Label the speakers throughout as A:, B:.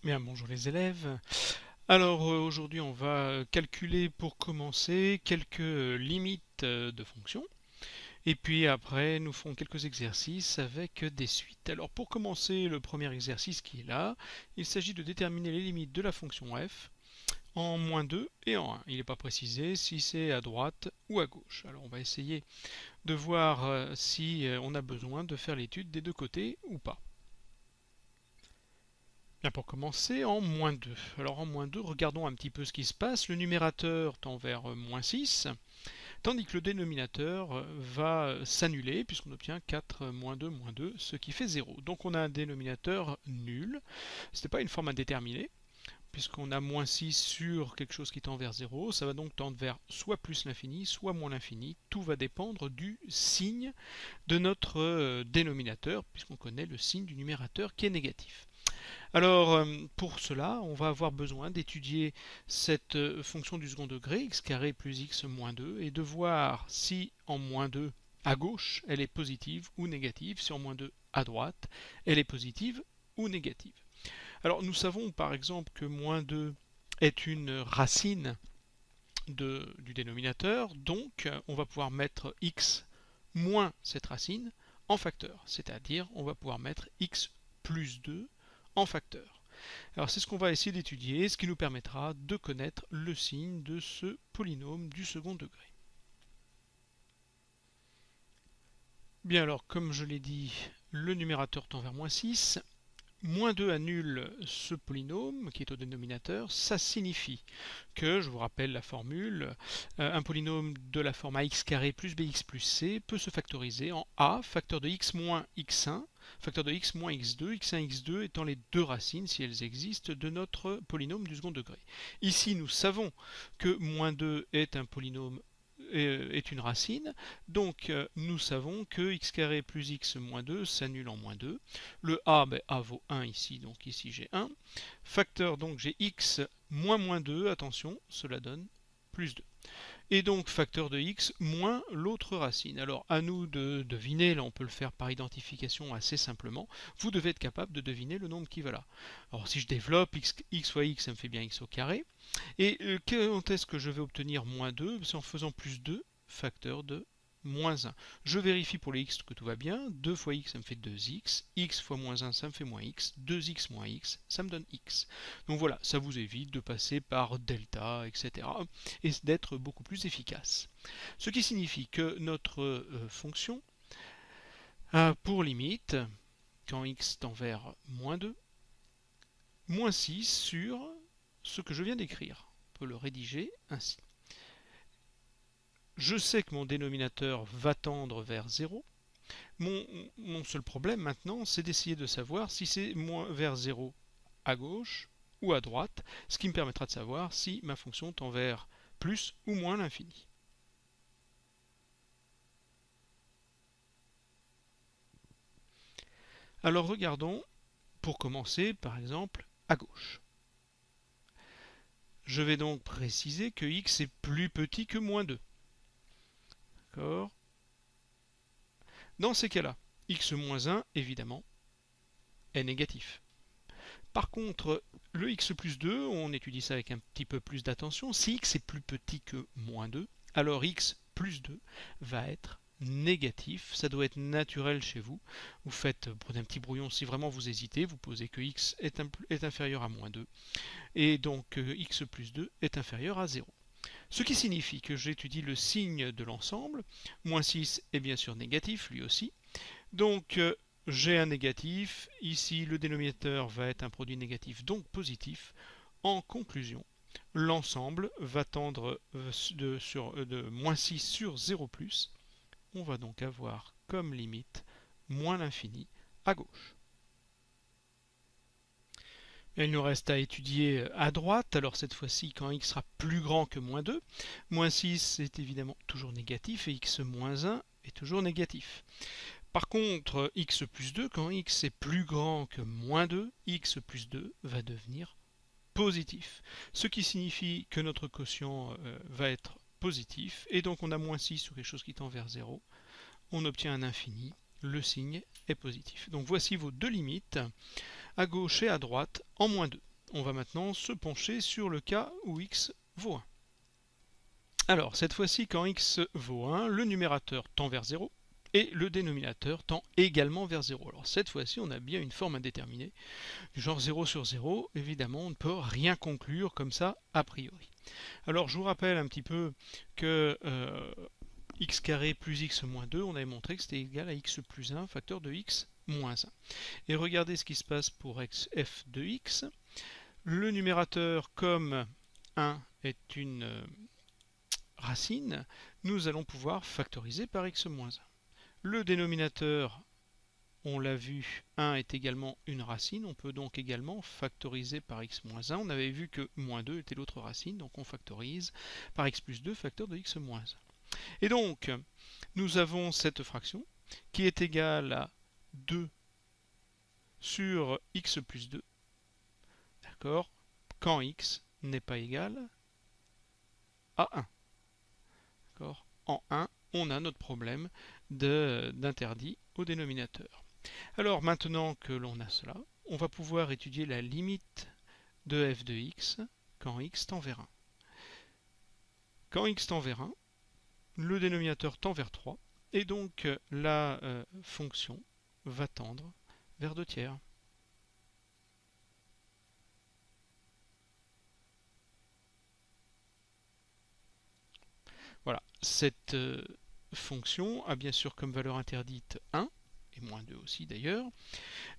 A: Bien, bonjour les élèves. Alors aujourd'hui on va calculer pour commencer quelques limites de fonctions et puis après nous ferons quelques exercices avec des suites. Alors pour commencer le premier exercice qui est là, il s'agit de déterminer les limites de la fonction f en -2 et en 1. Il n'est pas précisé si c'est à droite ou à gauche. Alors on va essayer de voir si on a besoin de faire l'étude des deux côtés ou pas. Bien, pour commencer, en -2. Alors en -2, regardons un petit peu ce qui se passe. Le numérateur tend vers -6, tandis que le dénominateur va s'annuler, puisqu'on obtient 4 -2, -2, ce qui fait 0. Donc on a un dénominateur nul. Ce n'est pas une forme indéterminée, puisqu'on a -6 sur quelque chose qui tend vers 0. Ça va donc tendre vers soit plus l'infini, soit moins l'infini. Tout va dépendre du signe de notre dénominateur, puisqu'on connaît le signe du numérateur qui est négatif. Alors, pour cela, on va avoir besoin d'étudier cette fonction du second degré, x carré plus x moins 2, et de voir si en -2 à gauche, elle est positive ou négative, si en -2 à droite, elle est positive ou négative. Alors, nous savons par exemple que -2 est une racine du dénominateur, donc on va pouvoir mettre x moins cette racine en facteur, c'est-à-dire on va pouvoir mettre x plus 2 en facteur. Alors c'est ce qu'on va essayer d'étudier, ce qui nous permettra de connaître le signe de ce polynôme du second degré. Bien alors, comme je l'ai dit, le numérateur tend vers -6. -2 annule ce polynôme qui est au dénominateur. Ça signifie que, je vous rappelle la formule, un polynôme de la forme ax carré plus bx plus c peut se factoriser en a, facteur de x moins x1, facteur de x moins x2, x1, x2 étant les deux racines, si elles existent, de notre polynôme du second degré. Ici, nous savons que -2 est un polynôme est une racine, donc nous savons que x carré plus x moins 2 s'annule en -2. Le a, a vaut 1 ici, donc ici j'ai 1. Facteur, donc j'ai x moins -2, attention, cela donne plus 2. Et donc facteur de x moins l'autre racine. Alors à nous de deviner, là on peut le faire par identification assez simplement, vous devez être capable de deviner le nombre qui va là. Alors si je développe, x fois x, ça me fait bien x au carré. Et quand est-ce que je vais obtenir -2? C'est en faisant plus 2, facteur de -1. Je vérifie pour les x que tout va bien. 2 fois x, ça me fait 2x. X fois -1, ça me fait -x. 2x moins x, ça me donne x. Donc voilà, ça vous évite de passer par delta, etc. et d'être beaucoup plus efficace. Ce qui signifie que notre fonction a pour limite, quand x tend vers -2, -6 sur ce que je viens d'écrire. On peut le rédiger ainsi. Je sais que mon dénominateur va tendre vers 0. Mon seul problème maintenant, c'est d'essayer de savoir si c'est vers 0 à gauche ou à droite, ce qui me permettra de savoir si ma fonction tend vers plus ou moins l'infini. Alors regardons, pour commencer, par exemple, à gauche. Je vais donc préciser que x est plus petit que -2. D'accord. Dans ces cas-là, x moins 1, évidemment, est négatif. Par contre, le x plus 2, on étudie ça avec un petit peu plus d'attention. Si x est plus petit que -2, alors x plus 2 va être négatif. Ça doit être naturel chez vous. Prenez un petit brouillon si vraiment vous hésitez. Vous posez que x est inférieur à -2. Et donc x plus 2 est inférieur à 0. Ce qui signifie que j'étudie le signe de l'ensemble. -6 est bien sûr négatif, lui aussi. Donc j'ai un négatif, ici le dénominateur va être un produit négatif, donc positif. En conclusion, l'ensemble va tendre de -6 sur 0 plus. On va donc avoir comme limite moins l'infini à gauche. Et il nous reste à étudier à droite, alors cette fois-ci quand x sera plus grand que -2. -6 est évidemment toujours négatif et x moins 1 est toujours négatif. Par contre, x plus 2, quand x est plus grand que -2, x plus 2 va devenir positif. Ce qui signifie que notre quotient va être positif, et donc on a -6 sur quelque chose qui tend vers 0. On obtient un infini, le signe est positif. Donc voici vos deux limites, à gauche et à droite, en -2. on va maintenant se pencher sur le cas où x vaut 1. Alors, cette fois-ci, quand x vaut 1, le numérateur tend vers 0 et le dénominateur tend également vers 0. Alors, cette fois-ci, on a bien une forme indéterminée, du genre 0 sur 0. Évidemment, on ne peut rien conclure comme ça, a priori. Alors, je vous rappelle un petit peu que x carré plus x moins 2, on avait montré que c'était égal à x plus 1, facteur de x moins 1. Et regardez ce qui se passe pour f de x. Le numérateur, comme 1 est une racine, nous allons pouvoir factoriser par x moins 1. Le dénominateur, on l'a vu, 1 est également une racine, on peut donc également factoriser par x moins 1. On avait vu que moins 2 était l'autre racine, donc on factorise par x plus 2, facteur de x moins 1. Et donc, nous avons cette fraction qui est égale à 2 sur x plus 2, d'accord, quand x n'est pas égal à 1. D'accord. En 1, on a notre problème d'interdit au dénominateur. Alors maintenant que l'on a cela, on va pouvoir étudier la limite de f de x quand x tend vers 1. Quand x tend vers 1, le dénominateur tend vers 3, et donc la fonction va tendre vers 2 tiers. Voilà, cette fonction a bien sûr comme valeur interdite 1, et moins 2 aussi d'ailleurs.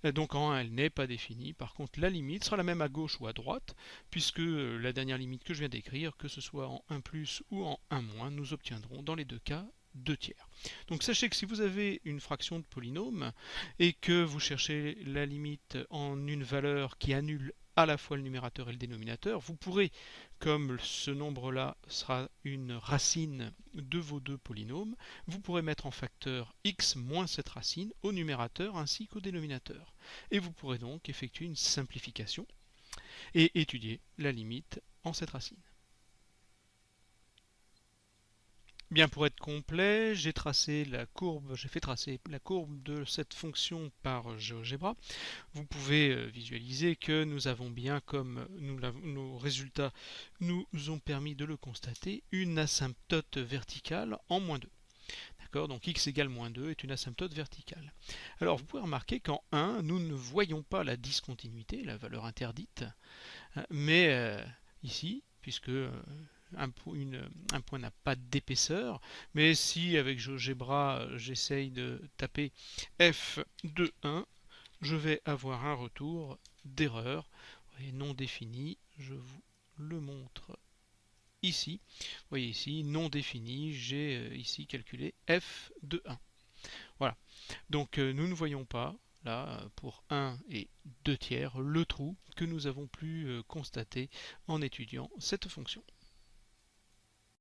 A: Donc en 1, elle n'est pas définie. Par contre, la limite sera la même à gauche ou à droite, puisque la dernière limite que je viens d'écrire, que ce soit en 1 plus ou en 1 moins, nous obtiendrons dans les deux cas 2 tiers. Donc sachez que si vous avez une fraction de polynôme et que vous cherchez la limite en une valeur qui annule à la fois le numérateur et le dénominateur, vous pourrez, comme ce nombre-là sera une racine de vos deux polynômes, vous pourrez mettre en facteur x moins cette racine au numérateur ainsi qu'au dénominateur. Et vous pourrez donc effectuer une simplification et étudier la limite en cette racine. Bien, pour être complet, j'ai fait tracer la courbe de cette fonction par GeoGebra. Vous pouvez visualiser que nous avons bien, comme nos résultats nous ont permis de le constater, une asymptote verticale en moins 2. D'accord, donc x égale moins 2 est une asymptote verticale. Alors vous pouvez remarquer qu'en 1, nous ne voyons pas la discontinuité, la valeur interdite, mais ici, puisque un point n'a pas d'épaisseur, mais si avec GeoGebra j'essaye de taper f de 1, je vais avoir un retour d'erreur non défini. Je vous le montre ici. Vous voyez ici, non défini, j'ai ici calculé f de 1. Voilà. Donc nous ne voyons pas, là, pour 1 et 2 tiers, le trou que nous avons pu constater en étudiant cette fonction.